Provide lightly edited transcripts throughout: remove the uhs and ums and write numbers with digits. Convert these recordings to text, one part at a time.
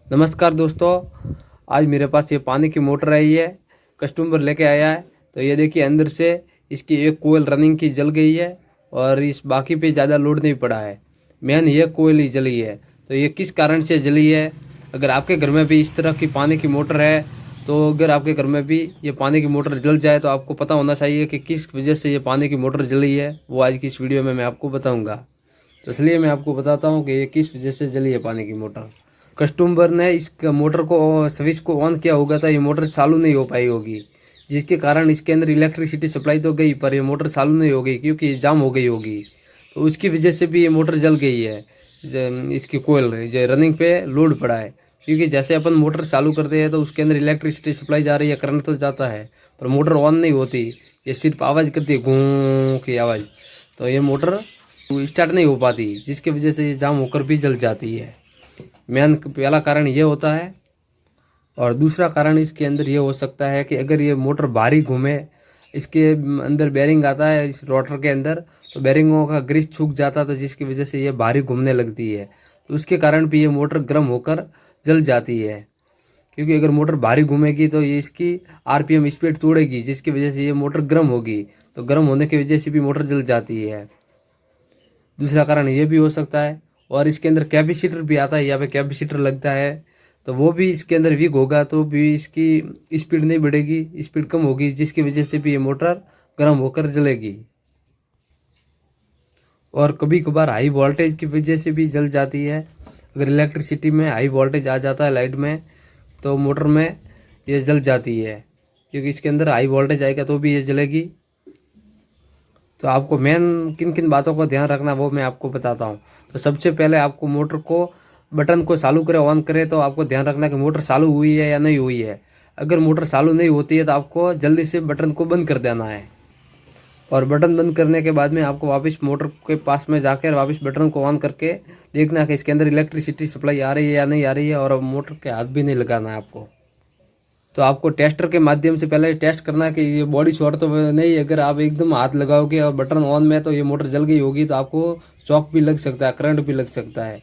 नमस्कार दोस्तों, आज मेरे पास ये पानी की मोटर आई है। कस्टमर लेके आया है। तो ये देखिए अंदर से इसकी एक कोयल रनिंग की जल गई है और इस बाकी पे ज़्यादा लोड नहीं पड़ा है। मेन ये कोयल ही जली है। तो ये किस कारण से जली है? अगर आपके घर में भी इस तरह की पानी की मोटर है तो अगर आपके घर में भी ये पानी की मोटर जल जाए तो आपको पता होना चाहिए कि किस वजह से ये पानी की मोटर जली है। वो आज की इस वीडियो में मैं आपको बताऊँगा। तो इसलिए मैं आपको बताता हूँ कि ये किस वजह से जली है पानी की मोटर। कस्टमर ने इस मोटर को स्विच को ऑन किया होगा तो ये मोटर चालू नहीं हो पाई होगी, जिसके कारण इसके अंदर इलेक्ट्रिसिटी सप्लाई तो गई पर ये मोटर चालू नहीं हो गई क्योंकि ये जाम हो गई होगी। तो उसकी वजह से भी ये मोटर जल गई है। इसकी कोयल जो रनिंग पे लोड पड़ा है, क्योंकि जैसे अपन मोटर चालू करते हैं तो उसके अंदर इलेक्ट्रिसिटी सप्लाई जा रही है, करंट तो जाता है पर मोटर ऑन नहीं होती। ये सिर्फ आवाज़ करती है, गूं की आवाज़। तो ये मोटर स्टार्ट नहीं हो पाती, जिसकी वजह से ये जाम होकर भी जल जाती है। मेन पहला कारण ये होता है। और दूसरा कारण इसके अंदर ये हो सकता है कि अगर ये मोटर भारी घूमे, इसके अंदर बेरिंग आता है इस रोटर के अंदर, तो बेरिंगों का ग्रीस सूख जाता तो जिसकी वजह से ये भारी घूमने लगती है। तो उसके कारण भी ये मोटर गर्म होकर जल जाती है, क्योंकि अगर मोटर भारी घूमेगी तो ये इसकी आरपीएम स्पीड तोड़ेगी, जिसकी वजह से ये मोटर गर्म होगी। तो गर्म होने की वजह से भी मोटर जल जाती है। दूसरा कारण ये भी हो सकता है। और इसके अंदर कैपेसिटर भी आता है, यहाँ पे कैपेसिटर लगता है, तो वो भी इसके अंदर वीक होगा तो भी इसकी स्पीड नहीं बढ़ेगी, स्पीड कम होगी, जिसकी वजह से भी ये मोटर गर्म होकर जलेगी। और कभी कभार हाई वोल्टेज की वजह से भी जल जाती है। अगर इलेक्ट्रिसिटी में हाई वोल्टेज आ जाता है लाइट में तो मोटर में ये जल जाती है, क्योंकि इसके अंदर हाई वोल्टेज आएगा तो भी ये जलेगी। तो आपको मेन किन किन बातों का ध्यान रखना वो मैं आपको बताता हूँ। तो सबसे पहले आपको मोटर को बटन को चालू करें ऑन करें तो आपको ध्यान रखना कि मोटर चालू हुई है या नहीं हुई है। अगर मोटर चालू नहीं होती है तो आपको जल्दी से बटन को बंद कर देना है। और बटन बंद करने के बाद में आपको वापस मोटर के पास में जाकर वापस बटन को ऑन करके देखना कि इसके अंदर इलेक्ट्रिसिटी सप्लाई आ रही है या नहीं आ रही है। और मोटर के हाथ भी नहीं लगाना है आपको। तो आपको टेस्टर के माध्यम से पहले टेस्ट करना है कि ये बॉडी शॉर्ट तो नहीं। अगर आप एकदम हाथ लगाओगे और बटन ऑन में तो ये मोटर जल गई होगी, तो आपको शॉक भी लग सकता है, करंट भी लग सकता है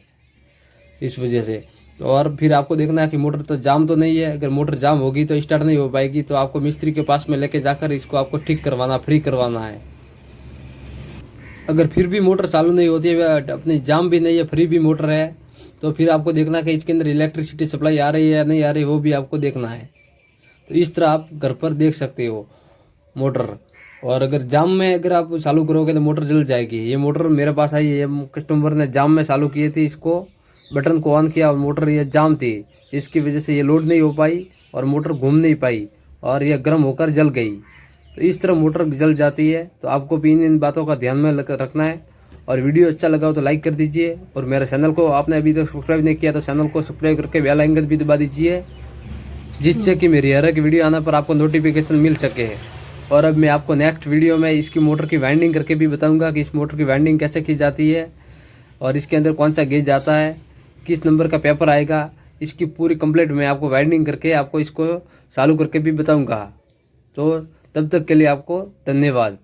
इस वजह से। तो और फिर आपको देखना है कि मोटर तो जाम तो नहीं है। अगर मोटर जाम होगी तो स्टार्ट नहीं हो पाएगी, तो आपको मिस्त्री के पास में लेके जाकर इसको आपको ठीक करवाना, फ्री करवाना है। अगर फिर भी मोटर चालू नहीं होती है, अपनी जाम भी नहीं है, फ्री भी मोटर है, तो फिर आपको देखना कि इसके अंदर इलेक्ट्रिसिटी सप्लाई आ रही है या नहीं आ रही, वो भी आपको देखना है। तो इस तरह आप घर पर देख सकते हो मोटर। और अगर जाम में अगर आप चालू करोगे तो मोटर जल जाएगी। ये मोटर मेरे पास आई है, ये कस्टमर ने जाम में चालू किए थी, इसको बटन को ऑन किया और मोटर ये जाम थी, इसकी वजह से ये लोड नहीं हो पाई और मोटर घूम नहीं पाई और यह गर्म होकर जल गई। तो इस तरह मोटर जल जाती है। तो आपको भी इन बातों का ध्यान में रखना है। और वीडियो अच्छा लगा हो तो लाइक कर दीजिए। और मेरे चैनल को आपने अभी तक सब्सक्राइब नहीं किया तो चैनल को सब्सक्राइब करके बेल आइकन भी दबा दीजिए, जिससे कि मेरी हर एक वीडियो आने पर आपको नोटिफिकेशन मिल सके। और अब मैं आपको नेक्स्ट वीडियो में इसकी मोटर की वाइंडिंग करके भी बताऊंगा कि इस मोटर की वाइंडिंग कैसे की जाती है और इसके अंदर कौन सा गेज आता है, किस नंबर का पेपर आएगा, इसकी पूरी कंप्लीट मैं आपको वाइंडिंग करके आपको इसको चालू करके भी बताऊंगा। तो तब तक के लिए आपको धन्यवाद।